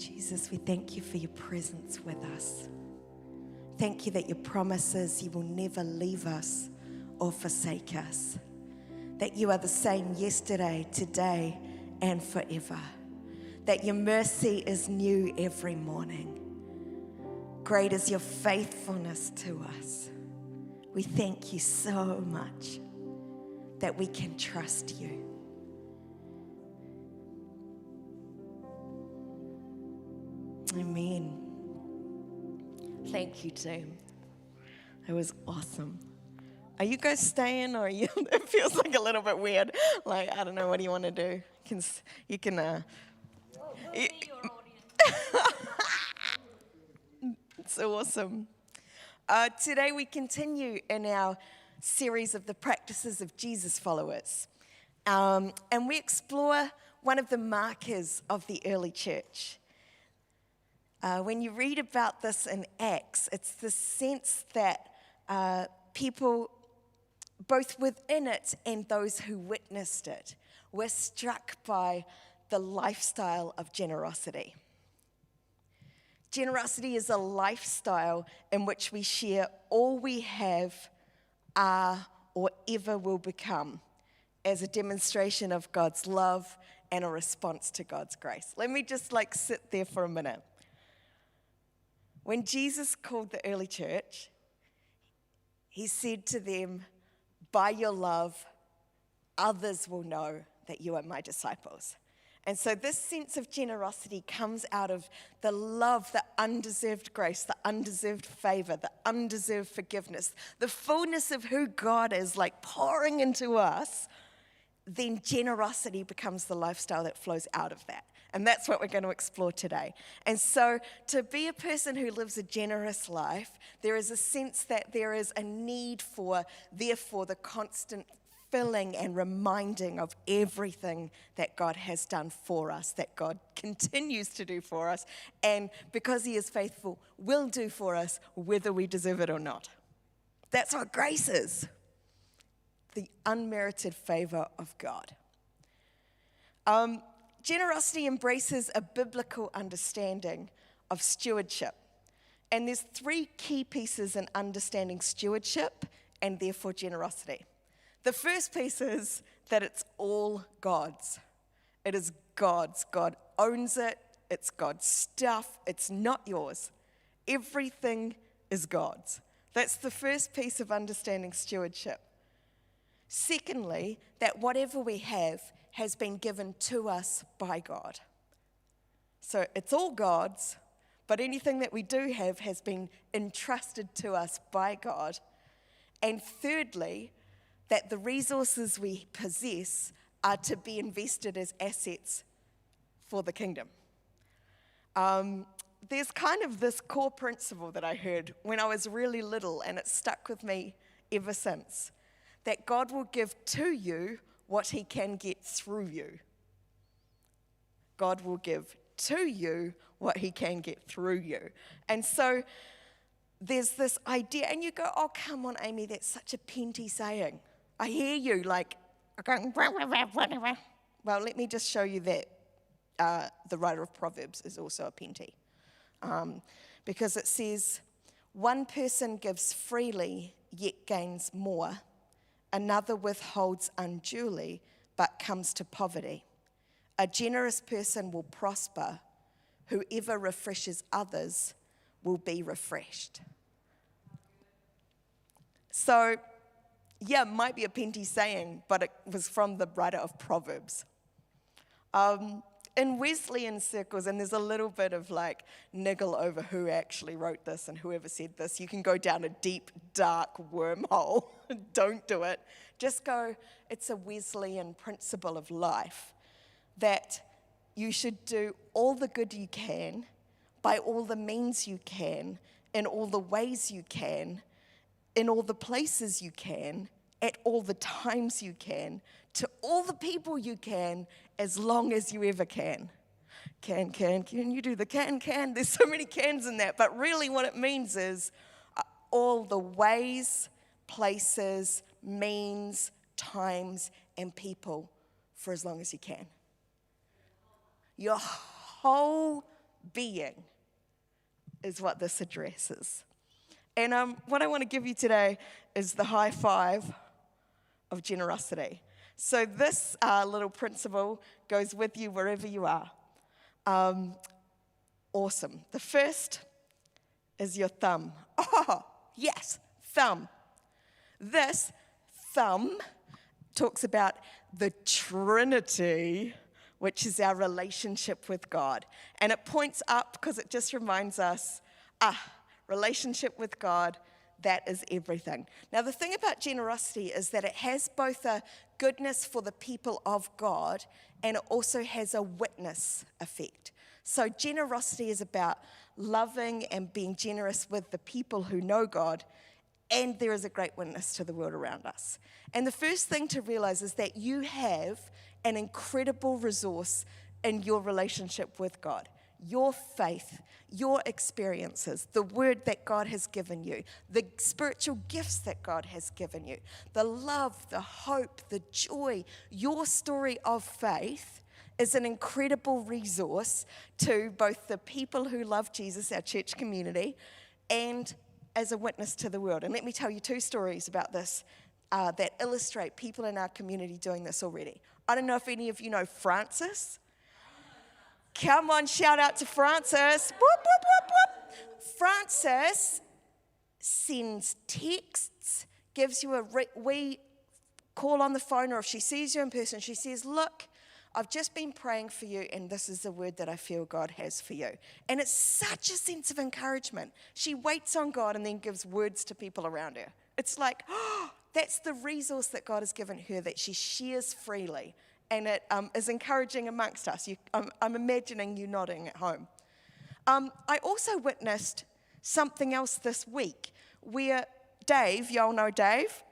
Jesus, we thank you for your presence with us. Thank you that your promises, you will never leave us or forsake us. That you are the same yesterday, today, and forever. That your mercy is new every morning. Great is your faithfulness to us. We thank you so much that we can trust you. Amen. Thank you, team. It was awesome. Are you guys staying, or are you? It feels like a little bit weird. Like, I don't know. What do you want to do? You can. We'll be your audience. It's awesome. Today we continue in our series of the practices of Jesus followers, and we explore one of the markers of the early church. When you read about this in Acts, it's the sense that people, both within it and those who witnessed it, were struck by the lifestyle of generosity. Generosity is a lifestyle in which we share all we have, are, or ever will become as a demonstration of God's love and a response to God's grace. Let me just sit there for a minute. When Jesus called the early church, he said to them, by your love, others will know that you are my disciples. And so this sense of generosity comes out of the love, the undeserved grace, the undeserved favor, the undeserved forgiveness, the fullness of who God is pouring into us. Then generosity becomes the lifestyle that flows out of that. And that's what we're going to explore today. And so to be a person who lives a generous life, there is a sense that there is a need for, therefore, the constant filling and reminding of everything that God has done for us, that God continues to do for us, and because he is faithful, will do for us whether we deserve it or not. That's what grace is. The unmerited favor of God. Generosity embraces a biblical understanding of stewardship. And there's three key pieces in understanding stewardship and therefore generosity. The first piece is that it's all God's. It is God's. God owns it. It's God's stuff. It's not yours. Everything is God's. That's the first piece of understanding stewardship. Secondly, that whatever we have has been given to us by God. So it's all God's, but anything that we do have has been entrusted to us by God. And thirdly, that the resources we possess are to be invested as assets for the kingdom. There's kind of this core principle that I heard when I was really little, and it stuck with me ever since, that God will give to you what he can get through you. God will give to you what he can get through you. And so there's this idea, and you go, oh, come on, Amy, that's such a penty saying. I hear you okay, well, let me just show you that the writer of Proverbs is also a penty. Because it says, one person gives freely, yet gains more. Another withholds unduly, but comes to poverty. A generous person will prosper. Whoever refreshes others will be refreshed. So, yeah, it might be a penty saying, but it was from the writer of Proverbs. In Wesleyan circles, and there's a little bit of niggle over who actually wrote this and whoever said this. You can go down a deep, dark wormhole. Don't do it. Just go, it's a Wesleyan principle of life that you should do all the good you can, by all the means you can, in all the ways you can, in all the places you can, at all the times you can, to all the people you can, as long as you ever can. Can you do the can? There's so many cans in that, but really what it means is all the ways, places, means, times, and people for as long as you can. Your whole being is what this addresses. And what I want to give you today is the high five of generosity. So this little principle goes with you wherever you are. Awesome. The first is your thumb. Oh, yes, thumb. This thumb talks about the Trinity, which is our relationship with God. And it points up because it just reminds us, relationship with God, that is everything. Now, the thing about generosity is that it has both a goodness for the people of God and it also has a witness effect. So generosity is about loving and being generous with the people who know God, and there is a great witness to the world around us. And the first thing to realize is that you have an incredible resource in your relationship with God. Your faith, your experiences, the word that God has given you, the spiritual gifts that God has given you, the love, the hope, the joy, your story of faith is an incredible resource to both the people who love Jesus, our church community, and as a witness to the world. And let me tell you 2 stories about this that illustrate people in our community doing this already. I don't know if any of you know Francis. Come on, shout out to Francis. Whoop, whoop, whoop, whoop. Francis sends texts, gives you a wee call on the phone, or if she sees you in person, she says, look, I've just been praying for you, and this is the word that I feel God has for you. And it's such a sense of encouragement. She waits on God and then gives words to people around her. It's like, that's the resource that God has given her that she shares freely. And it is encouraging amongst us. I'm imagining you nodding at home. I also witnessed something else this week where Dave, y'all know Dave?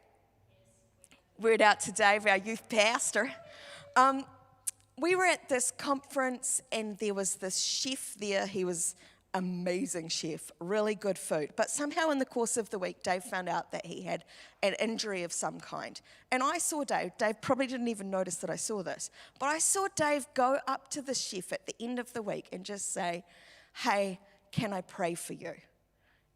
Word out to Dave, our youth pastor. We were at this conference and there was this chef there. He was amazing chef, really good food. But somehow in the course of the week, Dave found out that he had an injury of some kind. And I saw Dave. Dave probably didn't even notice that I saw this. But I saw Dave go up to the chef at the end of the week and just say, hey, can I pray for you?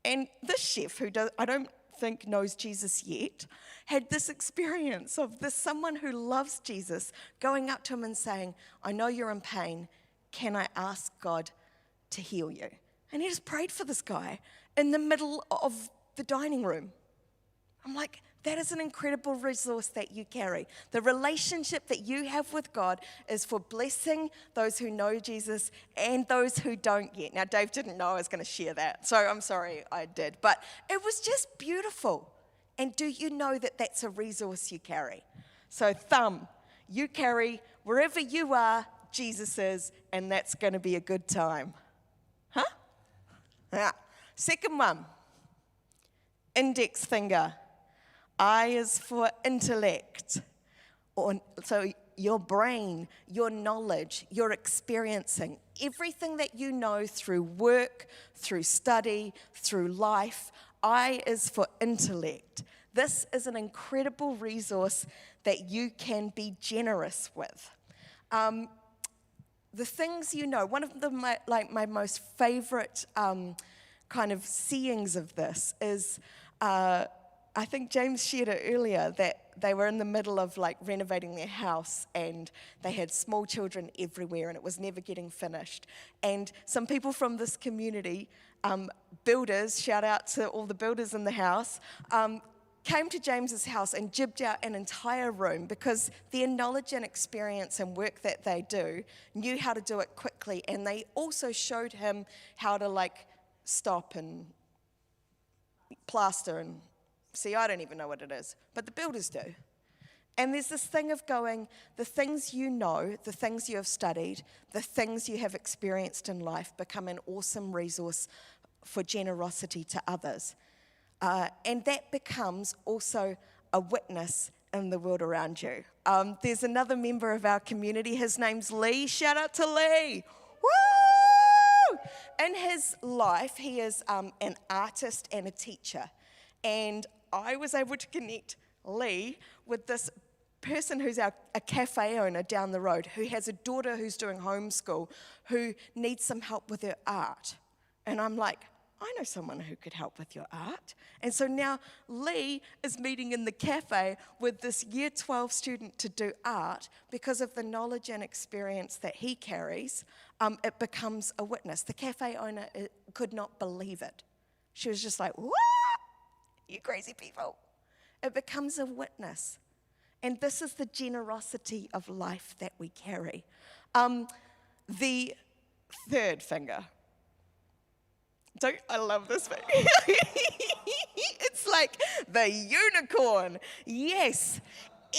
And this chef, who I don't think knows Jesus yet, had this experience of this someone who loves Jesus going up to him and saying, I know you're in pain. Can I ask God to heal you? And he just prayed for this guy in the middle of the dining room. I'm like, that is an incredible resource that you carry. The relationship that you have with God is for blessing those who know Jesus and those who don't yet. Now, Dave didn't know I was going to share that, so I'm sorry I did. But it was just beautiful. And do you know that that's a resource you carry? So thumb, you carry wherever you are, Jesus is, and that's going to be a good time. Huh? Yeah. Second one, index finger. I is for intellect. So your brain, your knowledge, your experiencing, everything that you know through work, through study, through life. I is for intellect. This is an incredible resource that you can be generous with. The things you know, one of my most favorite kind of seeings of this is, I think James shared it earlier, that they were in the middle of like renovating their house and they had small children everywhere and it was never getting finished. And some people from this community, builders, shout out to all the builders in the house, came to James's house and jibbed out an entire room because their knowledge and experience and work that they do knew how to do it quickly, and they also showed him how to like stop and plaster and see, I don't even know what it is, but the builders do. And there's this thing of going, the things you know, the things you have studied, the things you have experienced in life become an awesome resource for generosity to others. And that becomes also a witness in the world around you. There's another member of our community. His name's Lee. Shout out to Lee. Woo! In his life, he is an artist and a teacher. And I was able to connect Lee with this person who's a cafe owner down the road who has a daughter who's doing homeschool who needs some help with her art. And I'm like, I know someone who could help with your art. And so now Lee is meeting in the cafe with this year 12 student to do art because of the knowledge and experience that he carries. It becomes a witness. The cafe owner could not believe it. She was just like, what? You crazy people. It becomes a witness. And this is the generosity of life that we carry. The third finger. I love this thing. It's like the unicorn. Yes,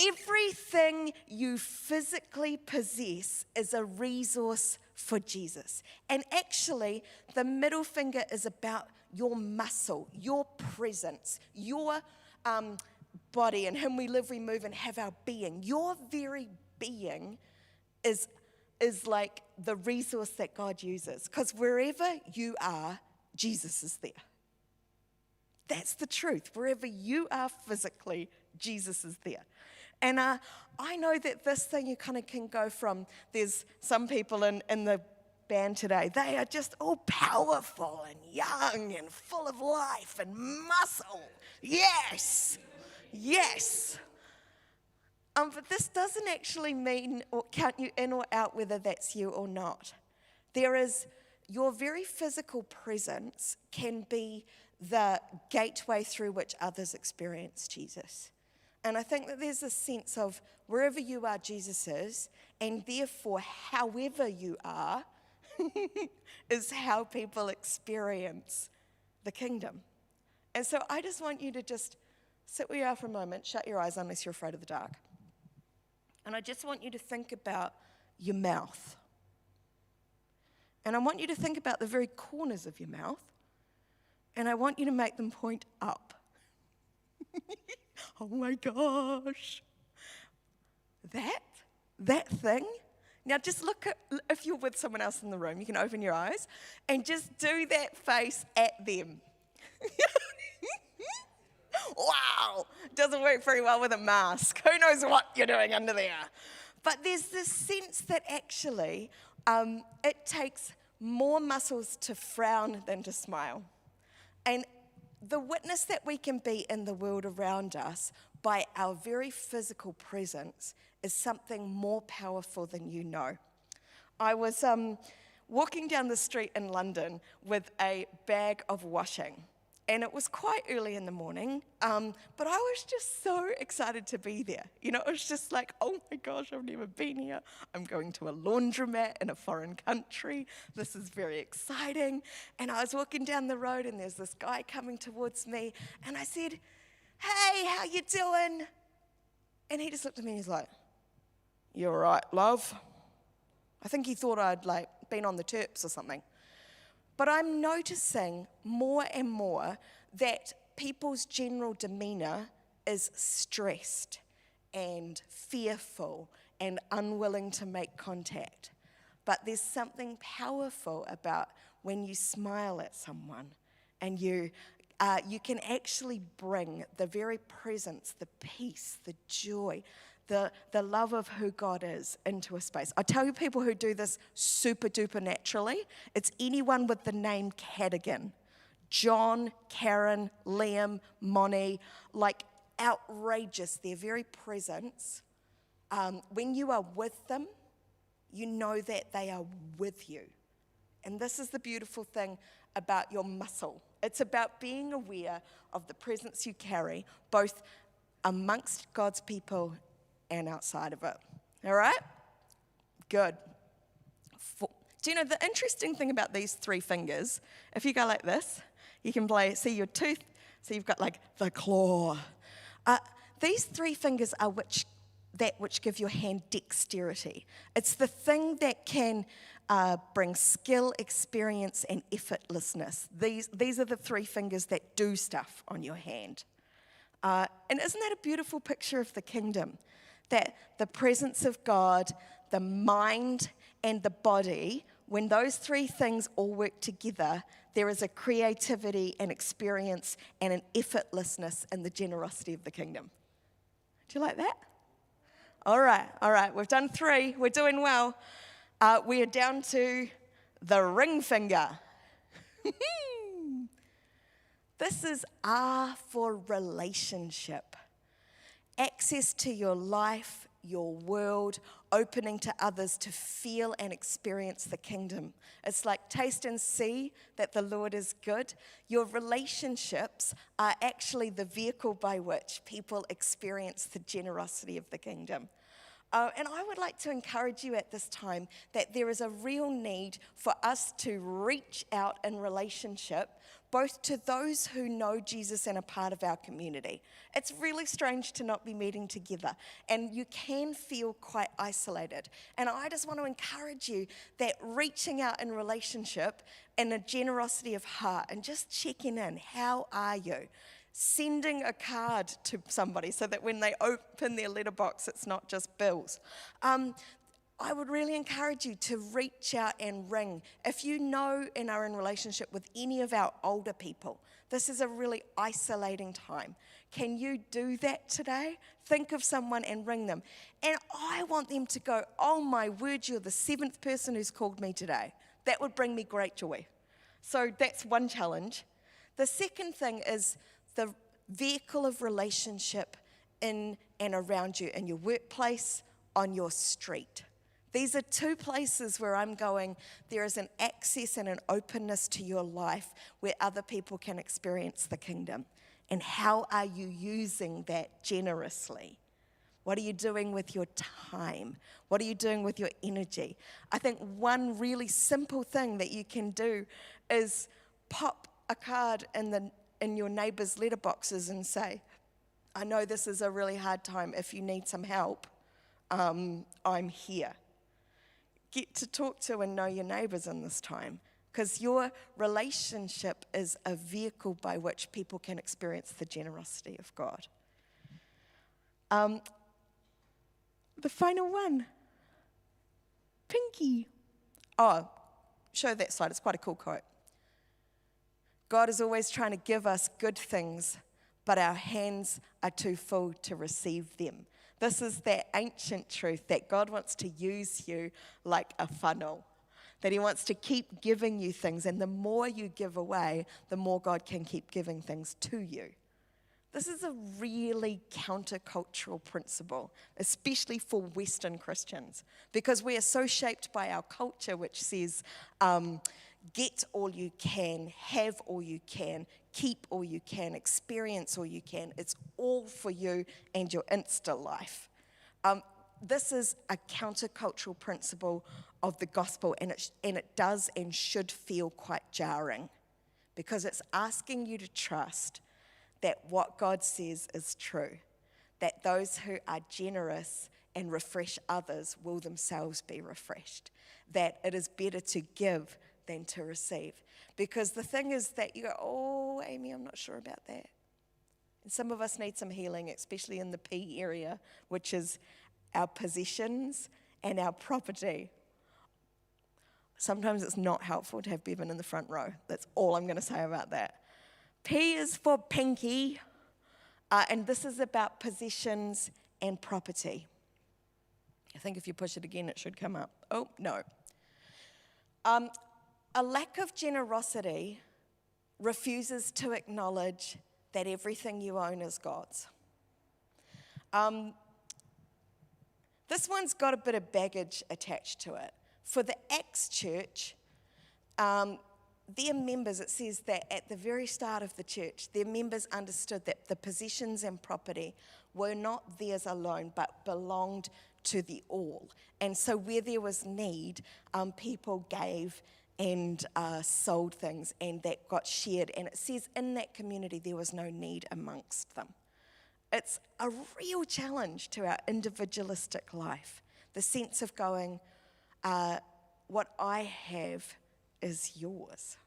everything you physically possess is a resource for Jesus. And actually, the middle finger is about your muscle, your presence, your body. In Him we live, we move, and have our being. Your very being is like the resource that God uses. Because wherever you are, Jesus is there. That's the truth. Wherever you are physically, Jesus is there. And I know that this thing you kind of can go from, there's some people in the band today, they are just all powerful and young and full of life and muscle. Yes, yes. But this doesn't actually mean or count you in or out whether that's you or not. Your very physical presence can be the gateway through which others experience Jesus. And I think that there's a sense of wherever you are, Jesus is, and therefore, however you are, is how people experience the kingdom. And so I just want you to just sit where you are for a moment, shut your eyes unless you're afraid of the dark. And I just want you to think about your mouth. And I want you to think about the very corners of your mouth, and I want you to make them point up. Oh my gosh. That thing. Now just look at, if you're with someone else in the room, you can open your eyes and just do that face at them. Wow, doesn't work very well with a mask. Who knows what you're doing under there? But there's this sense that actually it takes more muscles to frown than to smile. And the witness that we can be in the world around us by our very physical presence is something more powerful than you know. I was walking down the street in London with a bag of washing. And it was quite early in the morning, but I was just so excited to be there. You know, it was just like, oh my gosh, I've never been here. I'm going to a laundromat in a foreign country. This is very exciting. And I was walking down the road, and there's this guy coming towards me, and I said, hey, how you doing? And he just looked at me and he's like, you all right, love? I think he thought I'd been on the terps or something. But I'm noticing more and more that people's general demeanor is stressed and fearful and unwilling to make contact. But there's something powerful about when you smile at someone and you can actually bring the very presence, the peace, the joy, the love of who God is into a space. I tell you people who do this super duper naturally, it's anyone with the name Cadogan. John, Karen, Liam, Moni, like outrageous, their very presence. When you are with them, you know that they are with you. And this is the beautiful thing about your muscle. It's about being aware of the presence you carry, both amongst God's people and outside of it. All right? Good. Do you know the interesting thing about these three fingers, if you go like this, you can see your tooth, so you've got like the claw. These three fingers are which give your hand dexterity. It's the thing that can bring skill, experience, and effortlessness. These are the three fingers that do stuff on your hand. And isn't that a beautiful picture of the kingdom? That the presence of God, the mind, and the body, when those three things all work together, there is a creativity, an experience, and an effortlessness in the generosity of the kingdom. Do you like that? All right. We've done 3. We're doing well. We are down to the ring finger. This is R for relationship. Access to your life, your world, opening to others to feel and experience the kingdom. It's like taste and see that the Lord is good. Your relationships are actually the vehicle by which people experience the generosity of the kingdom. And I would like to encourage you at this time that there is a real need for us to reach out in relationship, both to those who know Jesus and are part of our community. It's really strange to not be meeting together, and you can feel quite isolated. And I just want to encourage you that reaching out in relationship and a generosity of heart and just checking in, how are you? Sending a card to somebody so that when they open their letterbox, it's not just bills. I would really encourage you to reach out and ring. If you know and are in relationship with any of our older people, this is a really isolating time. Can you do that today? Think of someone and ring them. And I want them to go, oh my word, you're the 7th person who's called me today. That would bring me great joy. So that's one challenge. The second thing is the vehicle of relationship in and around you, in your workplace, on your street. These are 2 places where I'm going, there is an access and an openness to your life where other people can experience the kingdom. And how are you using that generously? What are you doing with your time? What are you doing with your energy? I think one really simple thing that you can do is pop a card in your neighbour's letterboxes and say, I know this is a really hard time. If you need some help, I'm here. Get to talk to and know your neighbours in this time, because your relationship is a vehicle by which people can experience the generosity of God. The final one, Pinky. Oh, show that slide. It's quite a cool quote. God is always trying to give us good things, but our hands are too full to receive them. This is that ancient truth that God wants to use you like a funnel, that he wants to keep giving you things, and the more you give away, the more God can keep giving things to you. This is a really countercultural principle, especially for Western Christians, because we are so shaped by our culture, which says, get all you can, have all you can, keep all you can, experience all you can. It's all for you and your Insta life. This is a countercultural principle of the gospel, and it does and should feel quite jarring, because it's asking you to trust that what God says is true, that those who are generous and refresh others will themselves be refreshed, that it is better to give than to receive. Because the thing is that you go, oh, Amy, I'm not sure about that. And some of us need some healing, especially in the P area, which is our possessions and our property. Sometimes it's not helpful to have Bevan in the front row. That's all I'm going to say about that. P is for Pinky, and this is about possessions and property. I think if you push it again, it should come up. Oh, no. A lack of generosity refuses to acknowledge that everything you own is God's. This one's got a bit of baggage attached to it. For the Acts church, their members, it says that at the very start of the church, their members understood that the possessions and property were not theirs alone, but belonged to the all. And so where there was need, people gave and sold things, and that got shared. And it says in that community there was no need amongst them. It's a real challenge to our individualistic life. The sense of going, what I have is yours.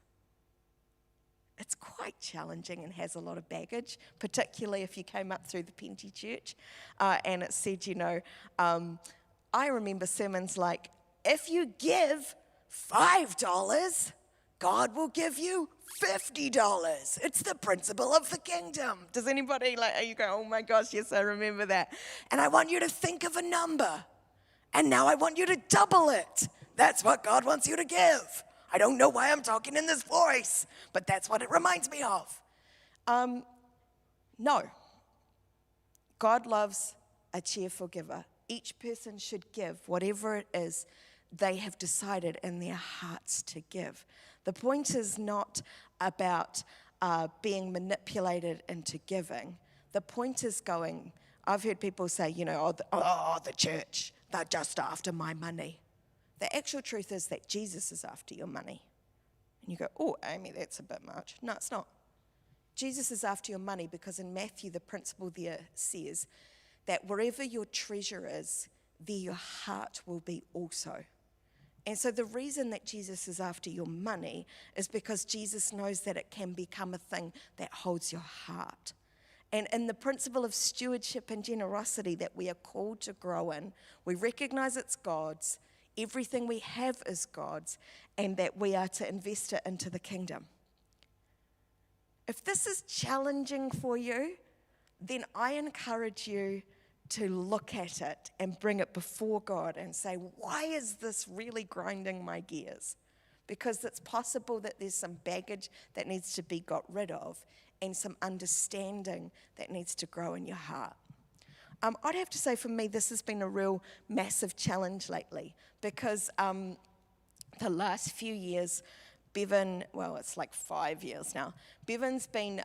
It's quite challenging and has a lot of baggage, particularly if you came up through the Penty Church and it said, I remember sermons like, if you give $5, God will give you $50. It's the principle of the kingdom. Does anybody you go, oh my gosh, yes, I remember that. And I want you to think of a number. And now I want you to double it. That's what God wants you to give. I don't know why I'm talking in this voice, but that's what it reminds me of. No. God loves a cheerful giver. Each person should give whatever it is they have decided in their hearts to give. The point is not about being manipulated into giving. The point is I've heard people say, the church, they're just after my money. The actual truth is that Jesus is after your money. And you go, oh, Amy, that's a bit much. No, it's not. Jesus is after your money because in Matthew, the principle there says that wherever your treasure is, there your heart will be also. And so the reason that Jesus is after your money is because Jesus knows that it can become a thing that holds your heart. And in the principle of stewardship and generosity that we are called to grow in, we recognize it's God's, everything we have is God's, and that we are to invest it into the kingdom. If this is challenging for you, then I encourage you to look at it and bring it before God and say, why is this really grinding my gears? Because it's possible that there's some baggage that needs to be got rid of and some understanding that needs to grow in your heart. I'd have to say for me, this has been a real massive challenge lately because the last few years, Bevan, it's like 5 years now, Bevan's been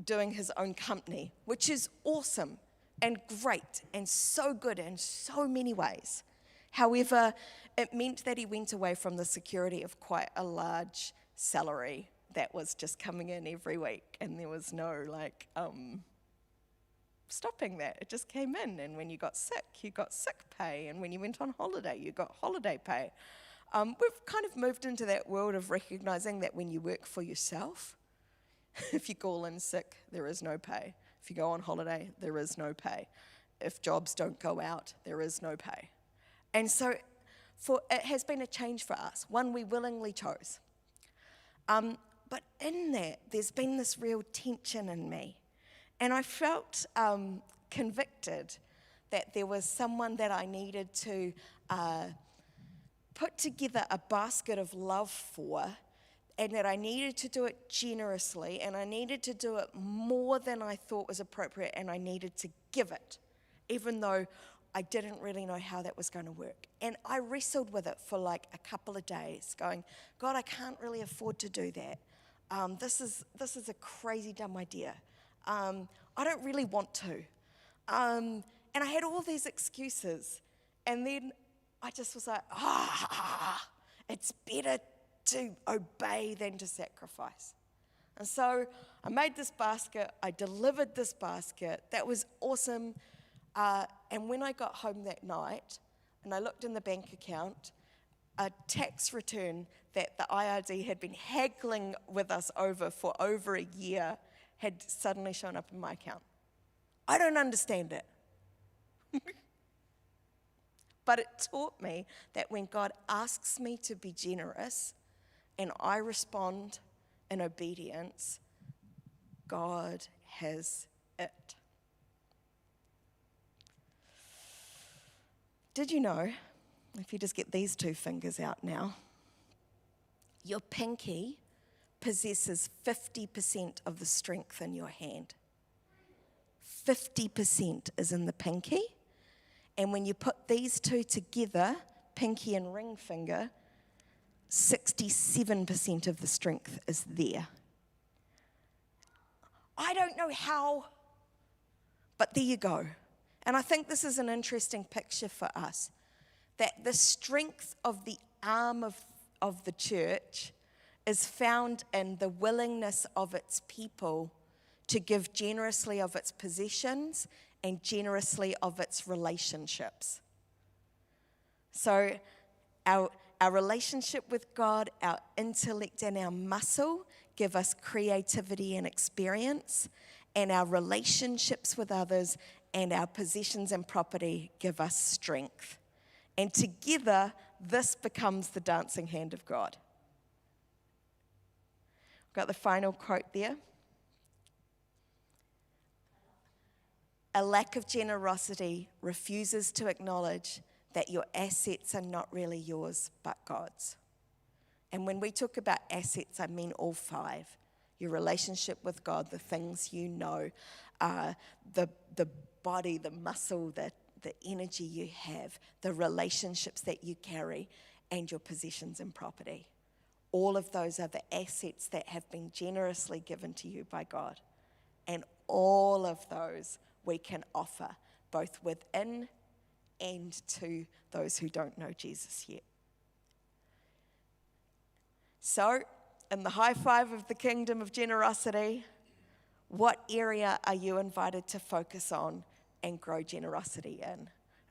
doing his own company, which is awesome and great and so good in so many ways. However, it meant that he went away from the security of quite a large salary that was just coming in every week, and there was no stopping that. It just came in, and when you got sick pay, and when you went on holiday, you got holiday pay. We've kind of moved into that world of recognizing that when you work for yourself, if you call in sick, there is no pay. If you go on holiday, there is no pay. If jobs don't go out, there is no pay. And so it has been a change for us, one we willingly chose. But in that, there's been this real tension in me. And I felt convicted that there was someone that I needed to put together a basket of love for, and that I needed to do it generously, and I needed to do it more than I thought was appropriate, and I needed to give it, even though I didn't really know how that was going to work. And I wrestled with it for like a couple of days, going, God, I can't really afford to do that. This is a crazy dumb idea. I don't really want to. And I had all these excuses, and then I just was like, it's better to obey than to sacrifice. And so I made this basket, I delivered this basket, that was awesome. And when I got home that night, and I looked in the bank account, a tax return that the IRD had been haggling with us over for over a year had suddenly shown up in my account. I don't understand it. But it taught me that when God asks me to be generous and I respond in obedience, God has it. Did you know, if you just get these two fingers out now, your pinky possesses 50% of the strength in your hand. 50% is in the pinky. And when you put these two together, pinky and ring finger, 67% of the strength is there. I don't know how, but there you go. And I think this is an interesting picture for us, that the strength of the arm of the church is found in the willingness of its people to give generously of its possessions and generously of its relationships. So our relationship with God, our intellect and our muscle give us creativity and experience, and our relationships with others and our possessions and property give us strength. And together, this becomes the dancing hand of God. Got the final quote there. A lack of generosity refuses to acknowledge that your assets are not really yours, but God's. And when we talk about assets, I mean all five. Your relationship with God, the things you know, the body, the muscle, the energy you have, the relationships that you carry, and your possessions and property. All of those are the assets that have been generously given to you by God. And all of those we can offer, both within and to those who don't know Jesus yet. So, in the high five of the kingdom of generosity, what area are you invited to focus on and grow generosity in?